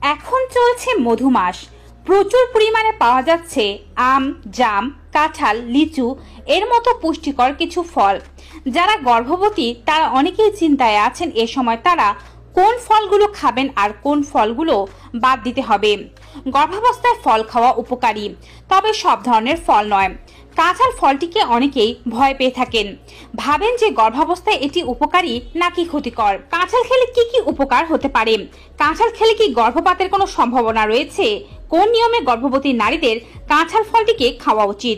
এখন চলছে মধুমাস, প্রচুর পরিমাণে পাওয়া যাচ্ছে আম, জাম, কাঁঠাল, লিচু এর মতো পুষ্টিকর কিছু ফল। যারা গর্ভবতী তারা অনেকেই চিন্তায় আছেন এ সময় তারা কোন ফলগুলো খাবেন আর কোন ফলগুলো বাদ দিতে হবে। গর্ভাবস্থায় ফল খাওয়া উপকারী, তবে সব ধরনের ফল নয়। কাঁঠাল ফলটিকে অনেকেই ভয় পেয়ে থাকেন, ভাবেন যে গর্ভাবস্থায় এটি উপকারী নাকি ক্ষতিকর। কাঁঠাল খেলে কি কি উপকার হতে পারে? কাঁঠাল খেলে কি গর্ভপাতের কোনো সম্ভাবনা রয়েছে? কোন নিয়মে গর্ভবতী নারীদের কাঁঠাল ফলটিকে খাওয়া উচিত?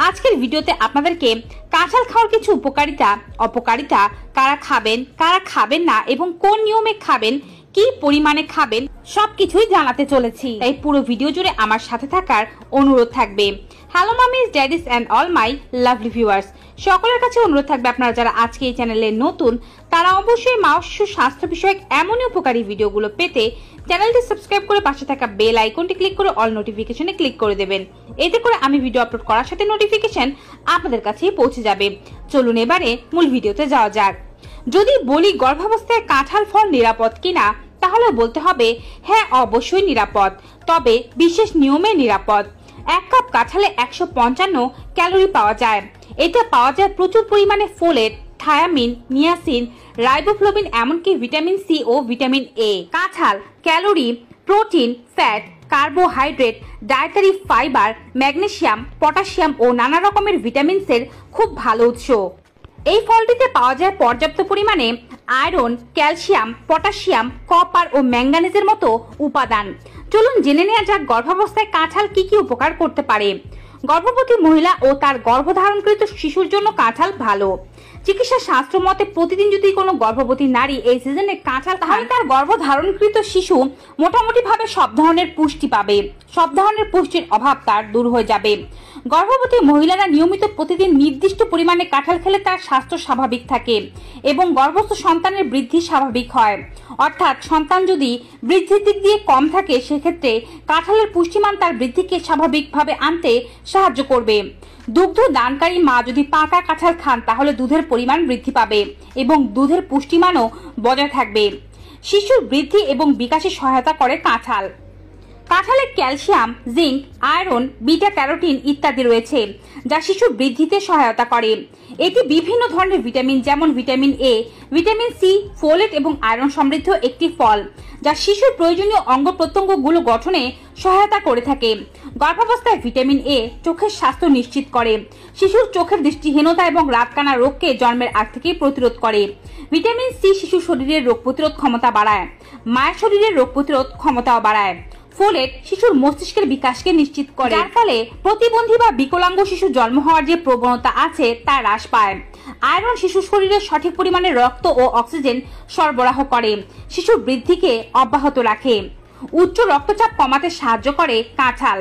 আজকের ভিডিওতে আপনাদেরকে কাঁঠাল খাওয়ার কিছু উপকারিতা, অপকারিতা, কারা খাবেন কারা খাবেন না এবং কোন নিয়মে খাবেন, কি পরিমাণে খাবেন সবকিছুই জানাতে চলেছি। তাই পুরো ভিডিও জুড়ে আমার সাথে থাকার অনুরোধ থাকবে। Hello মামিজ, daddy's and all my lovely viewers, সকলের কাছে অনুরোধ থাকবে আপনারা যারা আজকে এই চ্যানেলে নতুন তারা অবশ্যই মা ও শিশু স্বাস্থ্য বিষয়ক এমনই উপকারী ভিডিওগুলো পেতে চ্যানেলটি সাবস্ক্রাইব করে পাশে থাকা বেল আইকনটি ক্লিক করে অল নোটিফিকেশনে ক্লিক করে দেবেন। এতে করে আমি ভিডিও আপলোড করার সাথে নোটিফিকেশন আপনাদের কাছেই পৌঁছে যাবে। চলুন এবারে মূল ভিডিওতে যাওয়া যাক। যদি বলি গর্ভাবস্থায় কাঁঠাল ফল নিরাপদ কিনা, তাহলে বলতে হবে হ্যাঁ, অবশ্যই নিরাপদ, তবে বিশেষ নিয়মে নিরাপদ। এক কাপ কাঁঠালে 155 ক্যালোরি পাওয়া যায়। এতে পাওয়া যায় প্রচুর পরিমাণে ফোলেট, থায়ামিন, নিয়াসিন, রাইবোফ্লাভিন, এমনকি ভিটামিন সি ও ভিটামিন এ। কাঁঠাল calorie, protein, fat, carbohydrate, dietary fibre, magnesium, potassium ও নানা রকমের ভিটামিনসের খুব ভালো উৎস। এই ফলটিতে পাওয়া যায় পর্যাপ্ত পরিমাণে আয়রন, ক্যালসিয়াম, পটাশিয়াম, কপার ও ম্যাঙ্গানিজের মতো উপাদান। চলুন জেনে নেওয়া যাক গর্ভাবস্থায় কাঁঠাল কি কি উপকার করতে পারে। গর্ভবতী মহিলা ও তার গর্ভধারণকৃত শিশুর জন্য কাঁঠাল ভালো। চিকিৎসা শাস্ত্র মতে প্রতিদিন যদি কোনো গর্ভবতী নারী এই সিজনে কাঁঠাল খায় তার গর্ভধারণকৃত শিশু মোটামুটি ভাবে সব ধরনের পুষ্টি পাবে, সব ধরনের পুষ্টির অভাব তার দূর হয়ে যাবে। গর্ভবতী মহিলারা নিয়মিত প্রতিদিন নির্দিষ্ট পরিমাণে কাঁঠাল খেলে তার স্বাস্থ্য স্বাভাবিক থাকে এবং গর্ভস্থ সন্তানের বৃদ্ধি স্বাভাবিক হয়। অর্থাৎ সন্তান যদি বৃদ্ধির দিক দিয়ে কম থাকে সেক্ষেত্রে কাঁঠালের পুষ্টিমান তার বৃদ্ধিকে স্বাভাবিকভাবে আনতে সাহায্য করবে। দুগ্ধ দানকারী মা যদি পাকা কাঁঠাল খান তাহলে দুধের পরিমাণ বৃদ্ধি পাবে এবং দুধের পুষ্টিমানও বজায় থাকবে। শিশুর বৃদ্ধি এবং বিকাশে সহায়তা করে কাঁঠাল। কাঁঠালে calcium, zinc, iron, beta carotene ইত্যাদি রয়েছে যা শিশুর বৃদ্ধিতে সহায়তা করে। এটি বিভিন্ন ধরনের ভিটামিন যেমন vitamin A, vitamin C, folate এবং আয়রন সমৃদ্ধ একটি ফল যা শিশুর প্রয়োজনীয় অঙ্গ প্রত্যঙ্গগুলো গঠনে সহায়তা করে থাকে। গর্ভাবস্থায় ভিটামিন এ চোখের স্বাস্থ্য নিশ্চিত করে। শিশুর চোখের দৃষ্টিহীনতা এবং রাতকানা রোগকে জন্মের আগ থেকেই প্রতিরোধ করে। ভিটামিন সি শিশুর শরীরের রোগ প্রতিরোধ ক্ষমতা বাড়ায়, মায়ের শরীরের রোগ প্রতিরোধ ক্ষমতাও বাড়ায়। ফোলেট শিশুর মস্তিষ্কের বিকাশকে নিশ্চিত করে, যার ফলে প্রতিবন্ধী বা বিকলাঙ্গ শিশু জন্ম হওয়ার যে প্রবণতা আছে তা হ্রাস পায়। আয়রন শিশুর শরীরে সঠিক পরিমাণে রক্ত ও অক্সিজেন সরবরাহ করে, শিশুর বৃদ্ধিকে অব্যাহত রাখে। উচ্চ রক্তচাপ কমাতে সাহায্য করে কাঁঠাল।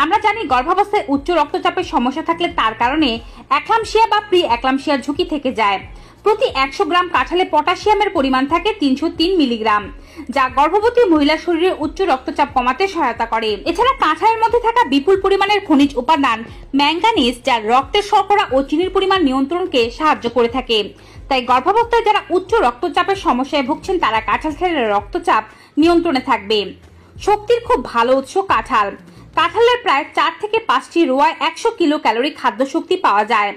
আমরা জানি গর্ভাবস্থায় উচ্চ রক্তচাপের সমস্যা থাকলে তার কারণে একলামশিয়া বা প্রি একলামশিয়ার ঝুঁকি থেকে যায়। প্রতি 100 গ্রাম কাঁঠালে পটাশিয়ামের পরিমাণ থাকে 303 মিলিগ্রাম, যা গর্ভবতী মহিলার শরীরে উচ্চ রক্তচাপ কমাতে সহায়তা করে। এছাড়া কাঁঠালের মধ্যে থাকা বিপুল পরিমাণের খনিজ উপাদান ম্যাঙ্গানিজ যা রক্তের শর্করা ও চিনির পরিমাণ নিয়ন্ত্রণকে সাহায্য করে থাকে। তাই গর্ভাবস্থায় যারা উচ্চ রক্তচাপের সমস্যায় ভুগছেন তারা কাঁঠাল খেলে রক্তচাপ নিয়ন্ত্রণে থাকবে। শক্তির খুব ভালো উৎস কাঁঠাল। কাঁঠালের প্রায় 4 থেকে 5টি রোয়ায় 100 কিলো ক্যালোরি খাদ্য শক্তি পাওয়া যায়।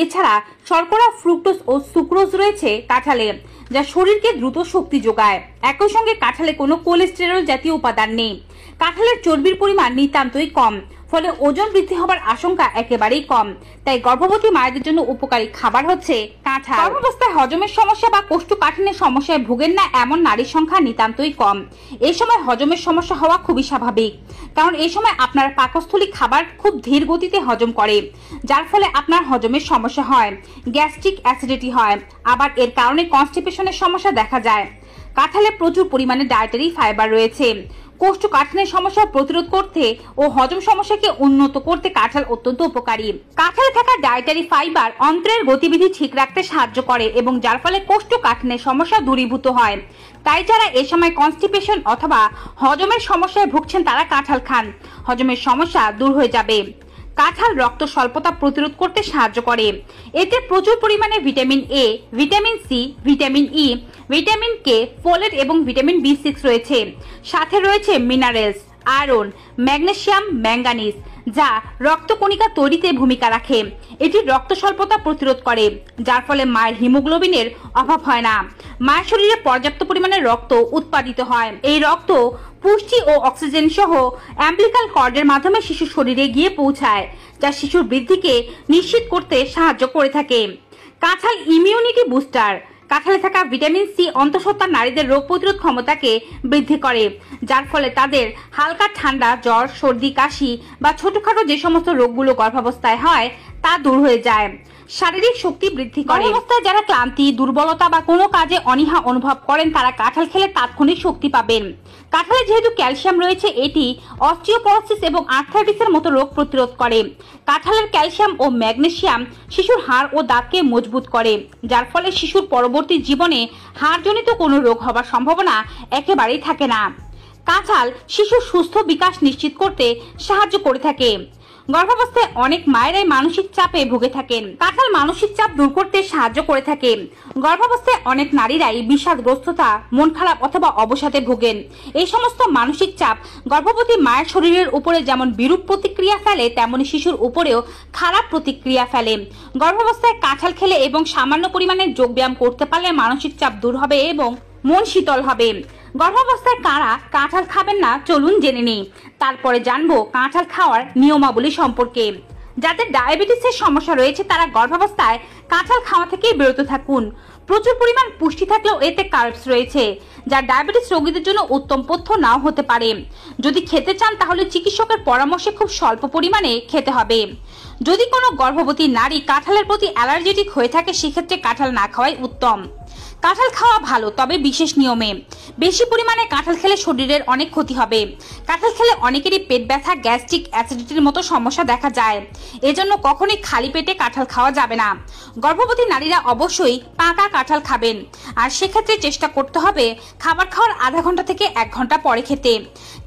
এছাড়া শর্করা, ফ্রুক্টোজ ও সুক্রোজ রয়েছে কাঁঠালে যা শরীরকে দ্রুত শক্তি যোগায়। একই সঙ্গে কাঁঠালে কোনো কোলেস্টেরল জাতীয় উপাদান নেই। কাঁঠালের চর্বির পরিমাণ নিতান্তই কম, ফলে ওজন বৃদ্ধি হবার আশঙ্কা একেবারেই কম। তাই গর্ভবতী মায়েদের জন্য উপকারী খাবার হচ্ছে কাঁঠাল। গর্ভাবস্থায় হজমের সমস্যা বা কোষ্ঠকাঠিন্যের সমস্যায় ভোগেন না এমন নারীর সংখ্যা নিতান্তই কম। এই সময় হজমের সমস্যা হওয়া খুবই স্বাভাবিক, কারণ এই সময় আপনার পাকস্থলী খাবার খুব ধীর গতিতে হজম করে, যার ফলে আপনার হজমের সমস্যা হয়, গ্যাস্ট্রিক অ্যাসিডিটি হয়, আবার এর কারণে কনস্টিপেশনের সমস্যা দেখা যায়। কাঁঠালে প্রচুর পরিমাণে ডায়েটারি ফাইবার রয়েছে। কোষ্ঠকাঠিন্যের সমস্যা প্রতিরোধ করতে ও হজম সমস্যাকে উন্নত করতে কাঁঠাল অত্যন্ত উপকারী। কাঁঠালে থাকা ডায়েটারি ফাইবার অন্ত্রের গতিবিধি ঠিক রাখতে সাহায্য করে এবং যার ফলে কোষ্ঠকাঠিন্যের সমস্যা দূরীভূত হয়। তাই যারা এ সময় কনস্টিপেশন অথবা হজমের সমস্যায় ভুগছেন তারা কাঁঠাল খান, হজমের সমস্যা দূর হয়ে যাবে। কাঁঠাল রক্ত স্বল্পতা প্রতিরোধ করতে সাহায্য করে। এতে প্রচুর পরিমাণে vitamin A, vitamin C, vitamin E, vitamin K, folate এবং ভিটামিন বি6 রয়েছে। সাথে রয়েছে মিনারেলস, আয়রন, ম্যাগনেসিয়াম, ম্যাঙ্গানিজ, যা রক্তকণিকা তৈরিতে ভূমিকা রাখে। এটি রক্ত স্বল্পতা প্রতিরোধ করে, যার ফলে মায়ের হিমোগ্লোবিনের অভাব হয় না। মায়ের শরীরে পর্যাপ্ত পরিমাণে রক্ত উৎপাদিত হয়। এই রক্ত পুষ্টি ও অক্সিজেন সহ অ্যাম্বিলিক্যাল কর্ডের মাধ্যমে শিশুর শরীরে গিয়ে পৌঁছায়, যা শিশুর বৃদ্ধিকে নিশ্চিত করতে সাহায্য করে থাকে। কাঁঠাল ইমিউনিটি বুস্টার। কাঁঠালে থাকা ভিটামিন সি অন্তঃসত্ত্বা নারীদের রোগ প্রতিরোধ ক্ষমতাকে বৃদ্ধি করে, যার ফলে তাদের হালকা ঠান্ডা, জ্বর, সর্দি, কাশি বা ছোটখাটো যে সমস্ত রোগগুলো গর্ভাবস্থায় হয় তা দূর হয়ে যায়। শারীরিক শক্তি বৃদ্ধি করে। গর্ভাবস্থায় যারা ক্লান্তি, দুর্বলতা বা কোনো কাজে অনীহা অনুভব করেন তারা কাঁঠাল খেলে তাৎক্ষণিক শক্তি পাবেন। কাঁঠালে যেহেতু ক্যালসিয়াম রয়েছে, এটি অস্টিওপরোসিস এবং আর্থ্রাইটিসের মতো রোগ প্রতিরোধ করে। কাঁঠালের ক্যালসিয়াম ও ম্যাগনেসিয়াম শিশুর হাড় ও দাঁতকে মজবুত করে, যার ফলে শিশুর পরবর্তী জীবনে হাড়জনিত কোনো রোগ হবার সম্ভাবনা একেবারেই থাকে না। কাঁঠাল শিশুর সুস্থ বিকাশ নিশ্চিত করতে সাহায্য করে থাকে। গর্ভাবস্থায় অনেক মায়েরাই মানসিক চাপে ভুগে থাকেন। কাঁঠাল মানসিক চাপ দূর করতে সাহায্য করে থাকে। গর্ভাবস্থায় অনেক নারীরাই বিষাদগ্রস্ততা, মন খারাপ অথবা অবসাদে ভোগেন। এই সমস্ত মানসিক চাপ গর্ভবতী মায়ের শরীরের উপরে যেমন বিরূপ প্রতিক্রিয়া ফেলে, তেমনি শিশুর উপরেও খারাপ প্রতিক্রিয়া ফেলে। গর্ভাবস্থায় কাঁঠাল খেলে এবং সামান্য পরিমাণে যোগব্যায়াম করতে পারলে মানসিক চাপ দূর হবে এবং মন শীতল হবে। গর্ভাবস্থায় কারা কাঁঠাল খাবেন না চলুন জেনে নিই। তারপরে জানবো কাঁঠাল খাওয়ার নিয়মাবলী সম্পর্কে। যাদের ডায়াবেটিসের সমস্যা রয়েছে তারা গর্ভাবস্থায় কাঁঠাল খাওয়া থেকে বিরত থাকুন। প্রচুর পরিমাণ পুষ্টি থাকলেও এতে কার্বস রয়েছে, যা ডায়াবেটিস রোগীদের জন্য উত্তম পথ্য নাও হতে পারে। যদি খেতে চান তাহলে চিকিৎসকের পরামর্শে খুব স্বল্প পরিমাণে খেতে হবে। যদি কোনো গর্ভবতী নারী কাঁঠালের প্রতি অ্যালার্জেটিক হয়ে থাকে সেক্ষেত্রে কাঁঠাল না খাওয়াই উত্তম। কাঁঠাল খাওয়া ভালো, তবে বিশেষ নিয়মে। বেশি পরিমাণে কাঁঠাল খেলে শরীরের অনেক ক্ষতি হবে। কাঁঠাল খেলে অনেকেরই পেট ব্যথা, গ্যাস্ট্রিক, অ্যাসিডিটির মতো সমস্যা দেখা যায়। এজন্য কখনোই খালি পেটে কাঁঠাল খাওয়া যাবে না। গর্ভবতী নারীরা অবশ্যই পাকা কাঁঠাল খাবেন, আর সেক্ষেত্রে চেষ্টা করতে হবে খাবার খাওয়ার আধা ঘন্টা থেকে 1 ঘন্টা পরে খেতে।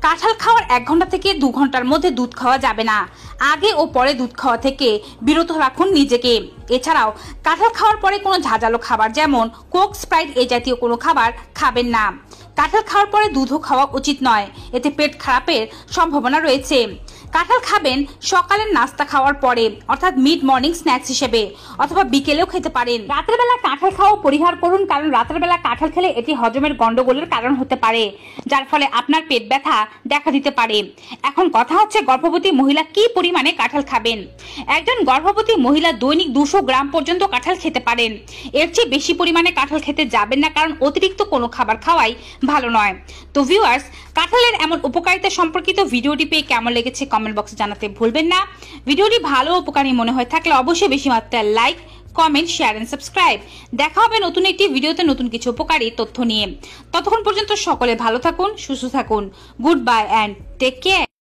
কাঁঠাল খাওয়ার 1 ঘন্টা থেকে 2 ঘন্টার মধ্যে দুধ খাওয়া যাবে না। আগে ও পরে দুধ খাওয়া থেকে বিরত রাখুন নিজেকে। এছাড়াও কাঁঠাল খাওয়ার পরে কোনো ঝাঁঝালো খাবার যেমন কোক, স্প্রাইট এই জাতীয় কোনো খাবার খাবেন না। কাঁঠাল খাওয়ার পরে দুধও খাওয়া উচিত নয়, এতে পেট খারাপের সম্ভাবনা রয়েছে। কাঁঠাল খাবেন সকালের নাস্তা খাওয়ার পরে, অর্থাৎ মিড মর্নিং স্ন্যাক্স হিসেবে, অথবা বিকেলেও খেতে পারেন। রাতের বেলা কাঁঠাল খাওয়া পরিহার করুন, কারণ রাতের বেলা কাঁঠাল খেলে এটি হজমের গন্ডগোলের কারণ হতে পারে, যার ফলে আপনার পেট ব্যথা দেখা দিতে পারে। এখন কথা হচ্ছে গর্ভবতী মহিলা কি পরিমাণে কাঁঠাল খাবেন। একজন গর্ভবতী মহিলা দৈনিক 200 গ্রাম পর্যন্ত কাঁঠাল খেতে পারেন। এর চেয়ে বেশি পরিমাণে কাঁঠাল খেতে যাবেন না, কারণ অতিরিক্ত কোনো খাবার খাওয়াই ভালো নয়। তো ভিউয়ার্স, কাঁঠালের এমন উপকারিতা সম্পর্কিত ভিডিওটি পেয়ে কেমন লেগেছে কমেন্ট বক্সে জানাতে ভুলবেন না। ভিডিওটি ভালো উপকারী মনে হয় থাকলে অবশ্যই বেশি মাত্রায় like, comment, share and subscribe. দেখা হবে নতুন একটি ভিডিওতে নতুন কিছু উপকারী তথ্য নিয়ে। ততক্ষণ পর্যন্ত সকলে ভালো থাকুন, সুস্থ থাকুন। Goodbye and take care.